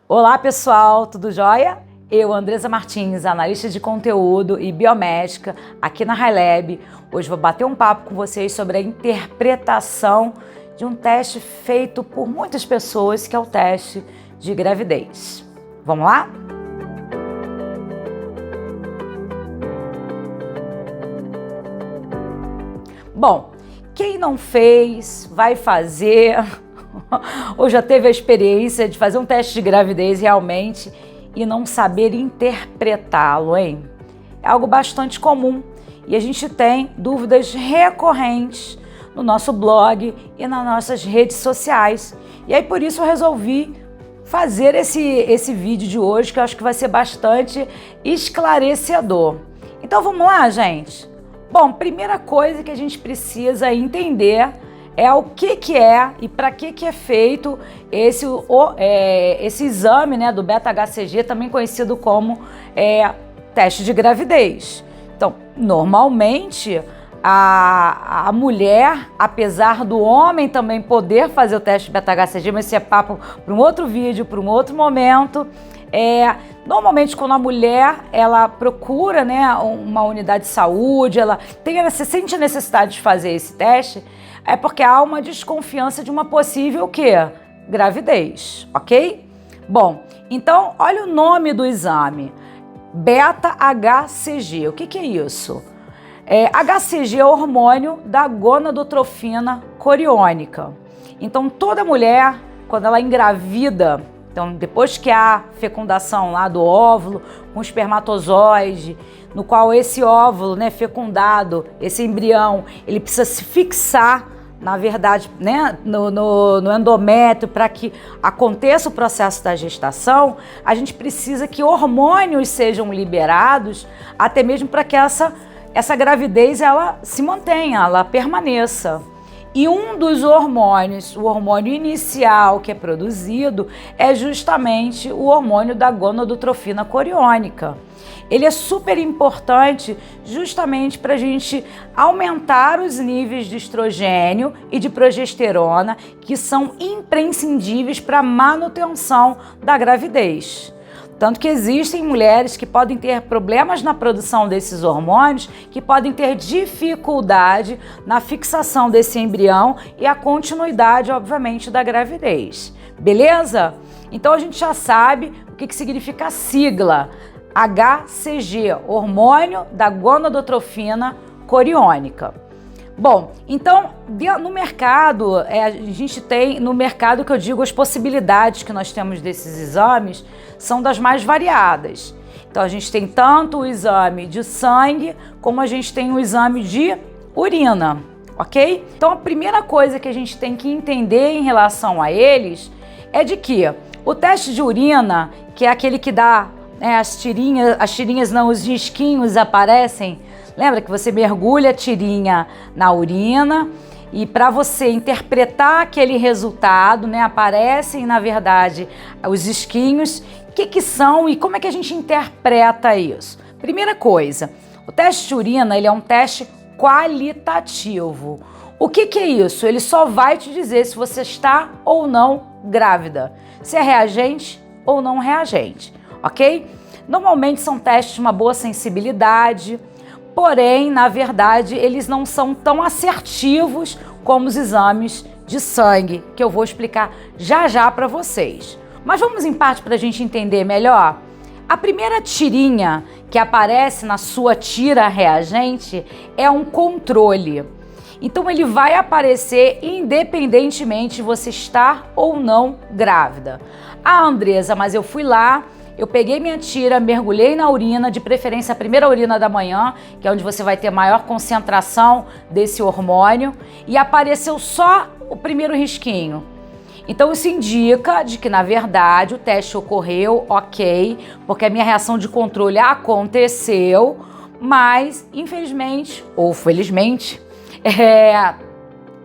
Olá pessoal, tudo jóia? Eu, Andresa Martins, analista de conteúdo e biomédica aqui na HiLab. Hoje vou bater um papo com vocês sobre a interpretação de um teste feito por muitas pessoas, que é o teste de gravidez. Vamos lá? Bom, quem não fez, vai fazer, ou já teve a experiência de fazer um teste de gravidez realmente e não saber interpretá-lo, hein? É algo bastante comum e a gente tem dúvidas recorrentes no nosso blog e nas nossas redes sociais. E aí por isso eu resolvi fazer esse vídeo de hoje, que eu acho que vai ser bastante esclarecedor. Então vamos lá, gente? Bom, primeira coisa que a gente precisa entender é o que é e para que é feito esse exame, né, do beta-HCG, também conhecido como teste de gravidez. Então, normalmente, a mulher, apesar do homem também poder fazer o teste de beta-HCG, mas esse é papo para um outro vídeo, para um outro momento. Normalmente quando a mulher ela procura, né, uma unidade de saúde, ela sente a necessidade de fazer esse teste, é porque há uma desconfiança de uma possível gravidez, ok? Bom, então olha o nome do exame, beta-HCG. O que é isso? HCG é o hormônio da gonadotrofina coriônica. Então toda mulher, quando ela engravida, então, depois que há fecundação lá do óvulo com o espermatozoide, no qual esse óvulo, né, fecundado, esse embrião, ele precisa se fixar, na verdade, né, no endométrio para que aconteça o processo da gestação, a gente precisa que hormônios sejam liberados, até mesmo para que essa gravidez ela se mantenha, ela permaneça. E um dos hormônios, o hormônio inicial que é produzido, é justamente o hormônio da gonadotrofina coriônica. Ele é super importante justamente para a gente aumentar os níveis de estrogênio e de progesterona, que são imprescindíveis para a manutenção da gravidez. Tanto que existem mulheres que podem ter problemas na produção desses hormônios, que podem ter dificuldade na fixação desse embrião e a continuidade, obviamente, da gravidez. Beleza? Então a gente já sabe o que significa a sigla HCG, hormônio da gonadotrofina coriônica. Bom, então no mercado, a gente tem, no mercado que eu digo, as possibilidades que nós temos desses exames são das mais variadas. Então a gente tem tanto o exame de sangue, como a gente tem o exame de urina, ok? Então a primeira coisa que a gente tem que entender em relação a eles é de que o teste de urina, que é aquele que dá as tirinhas não, os risquinhos aparecem. Lembra que você mergulha a tirinha na urina e para você interpretar aquele resultado, né, aparecem, na verdade, os risquinhos. O que são e como é que a gente interpreta isso? Primeira coisa, o teste de urina ele é um teste qualitativo. O que é isso? Ele só vai te dizer se você está ou não grávida, se é reagente ou não reagente, ok? Normalmente são testes de uma boa sensibilidade, porém, na verdade, eles não são tão assertivos como os exames de sangue, que eu vou explicar já para vocês. Mas vamos em parte para a gente entender melhor? A primeira tirinha que aparece na sua tira reagente é um controle. Então, ele vai aparecer independentemente de você estar ou não grávida. Ah, Andresa, mas eu fui lá, eu peguei minha tira, mergulhei na urina, de preferência a primeira urina da manhã, que é onde você vai ter maior concentração desse hormônio, e apareceu só o primeiro risquinho. Então isso indica de que, na verdade, o teste ocorreu, ok, porque a minha reação de controle aconteceu, mas, infelizmente, ou felizmente,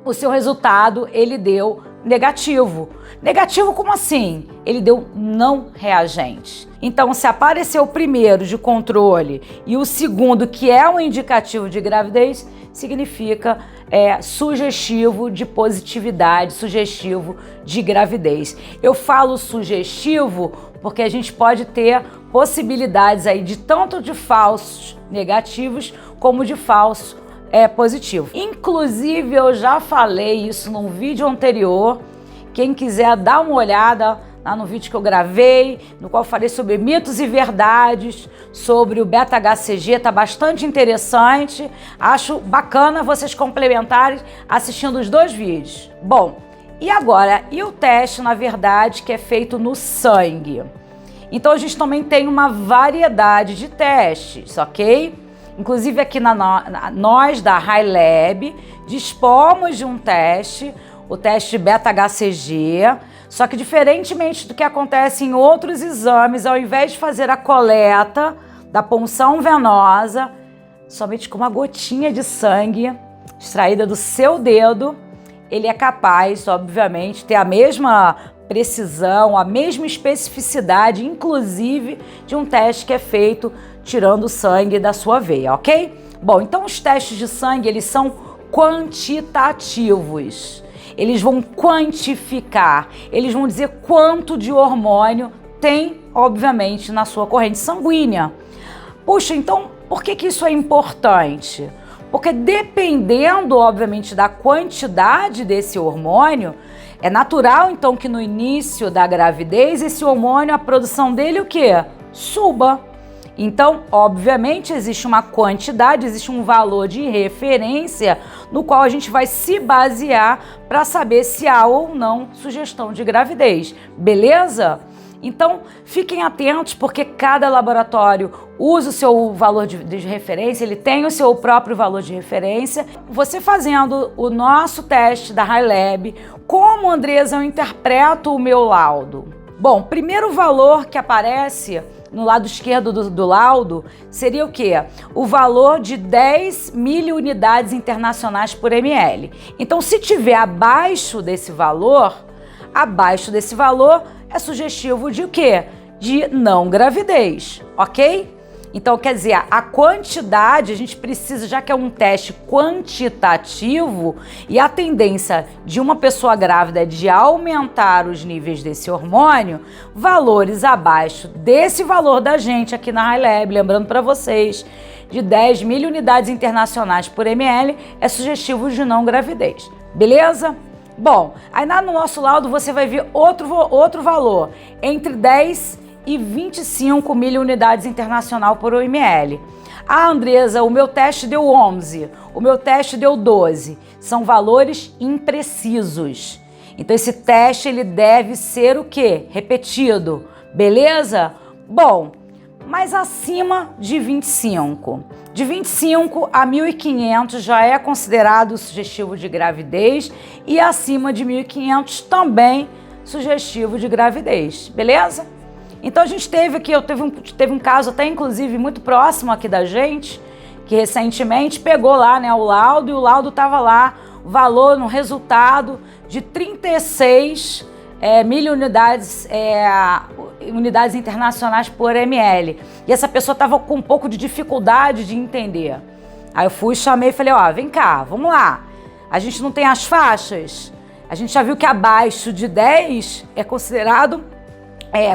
o seu resultado, ele deu negativo. Negativo como assim? Ele deu não reagente. Então, se aparecer o primeiro de controle e o segundo, que é um indicativo de gravidez, significa sugestivo de positividade, sugestivo de gravidez. Eu falo sugestivo porque a gente pode ter possibilidades aí de tanto de falsos negativos como de falsos positivos. Inclusive, eu já falei isso num vídeo anterior. Quem quiser dar uma olhada lá no vídeo que eu gravei, no qual eu falei sobre mitos e verdades, sobre o beta-HCG, tá bastante interessante. Acho bacana vocês complementarem assistindo os dois vídeos. Bom, e agora, e o teste, na verdade, que é feito no sangue? Então a gente também tem uma variedade de testes, ok? Inclusive aqui nós da High Lab dispomos de um teste, o teste beta-HCG, só que diferentemente do que acontece em outros exames, ao invés de fazer a coleta da punção venosa, somente com uma gotinha de sangue extraída do seu dedo, ele é capaz, obviamente, ter a mesma precisão, a mesma especificidade, inclusive de um teste que é feito tirando o sangue da sua veia, ok? Bom, então os testes de sangue, eles são quantitativos. Eles vão quantificar, eles vão dizer quanto de hormônio tem, obviamente, na sua corrente sanguínea. Puxa, então por que isso é importante? Porque dependendo, obviamente, da quantidade desse hormônio, é natural, então, que no início da gravidez, esse hormônio, a produção dele, o quê? Suba. Então, obviamente, existe uma quantidade, existe um valor de referência no qual a gente vai se basear para saber se há ou não sugestão de gravidez, beleza? Então, fiquem atentos, porque cada laboratório usa o seu valor de referência, ele tem o seu próprio valor de referência. Você fazendo o nosso teste da High Lab, como, Andresa, eu interpreto o meu laudo? Bom, primeiro valor que aparece no lado esquerdo do laudo seria o quê? O valor de 10 miliunidades internacionais por ml. Então, se tiver abaixo desse valor é sugestivo de o quê? De não gravidez, ok? Então, quer dizer, a quantidade, a gente precisa, já que é um teste quantitativo, e a tendência de uma pessoa grávida é de aumentar os níveis desse hormônio, valores abaixo desse valor da gente aqui na High Lab, lembrando para vocês, de 10 miliunidades internacionais por ml, é sugestivo de não gravidez, beleza? Bom, aí no nosso laudo você vai ver outro valor, entre 10 e 25 miliunidades internacional por ml. Ah, Andresa, o meu teste deu 11, o meu teste deu 12. São valores imprecisos. Então esse teste ele deve ser o quê? Repetido, beleza? Bom, mas acima de 25. De 25 a 1.500 já é considerado sugestivo de gravidez e acima de 1.500 também sugestivo de gravidez, beleza? Então a gente teve um caso até inclusive muito próximo aqui da gente, que recentemente pegou lá, né, o laudo, e o laudo estava lá, o valor no resultado de 36 unidades internacionais por ml. E essa pessoa estava com um pouco de dificuldade de entender. Aí eu fui, chamei e falei, ó, vem cá, vamos lá. A gente não tem as faixas? A gente já viu que abaixo de 10 é considerado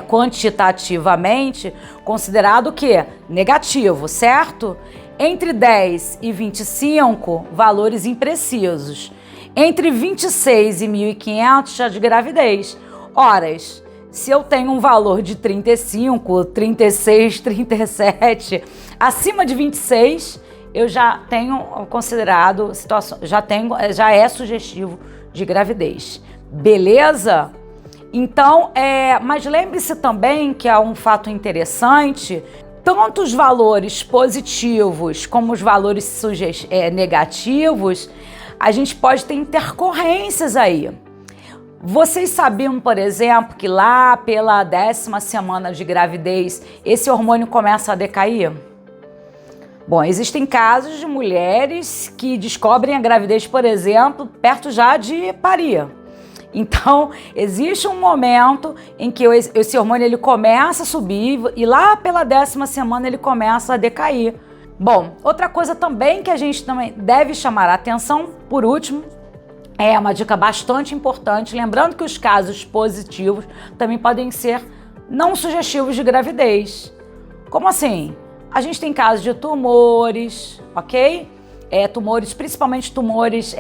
quantitativamente considerado o quê? Negativo, certo? Entre 10 e 25, valores imprecisos. Entre 26 e 1.500, já de gravidez. Horas, se eu tenho um valor de 35, 36, 37, acima de 26, eu já tenho considerado já é sugestivo de gravidez. Beleza? Então, mas lembre-se também que é um fato interessante, tanto os valores positivos como os valores negativos, a gente pode ter intercorrências aí. Vocês sabiam, por exemplo, que lá pela 10ª semana de gravidez, esse hormônio começa a decair? Bom, existem casos de mulheres que descobrem a gravidez, por exemplo, perto já de parir. Então, existe um momento em que esse hormônio ele começa a subir e lá pela 10ª semana ele começa a decair. Bom, outra coisa também que a gente também deve chamar a atenção, por último, é uma dica bastante importante, lembrando que os casos positivos também podem ser não sugestivos de gravidez. Como assim? A gente tem casos de tumores, ok? Tumores, principalmente tumores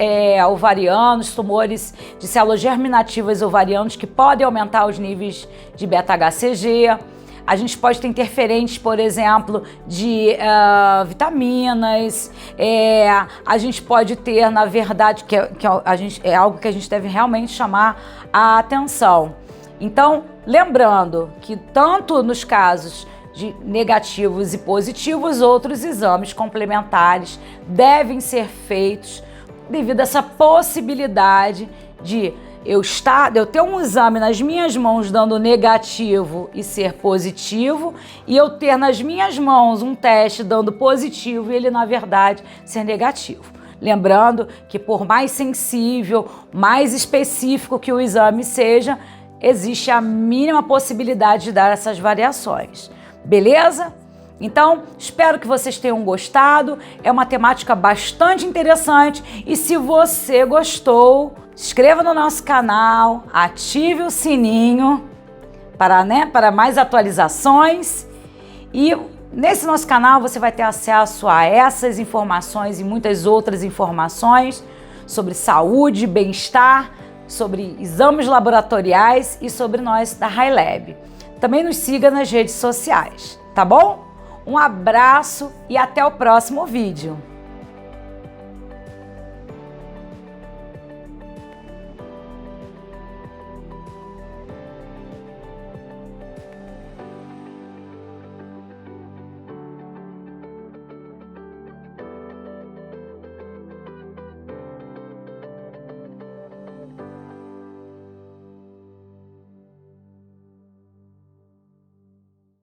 ovarianos, tumores de células germinativas ovarianas que podem aumentar os níveis de beta-HCG. A gente pode ter interferentes, por exemplo, de vitaminas. A gente pode ter, na verdade, é algo que a gente deve realmente chamar a atenção. Então, lembrando que tanto nos casos de negativos e positivos, outros exames complementares devem ser feitos devido a essa possibilidade de eu ter um exame nas minhas mãos dando negativo e ser positivo, e eu ter nas minhas mãos um teste dando positivo e ele, na verdade, ser negativo. Lembrando que por mais sensível, mais específico que o exame seja, existe a mínima possibilidade de dar essas variações. Beleza? Então, espero que vocês tenham gostado. É uma temática bastante interessante e se você gostou, se inscreva no nosso canal, ative o sininho para mais atualizações e nesse nosso canal você vai ter acesso a essas informações e muitas outras informações sobre saúde, bem-estar, sobre exames laboratoriais e sobre nós da HiLab. Também nos siga nas redes sociais, tá bom? Um abraço e até o próximo vídeo.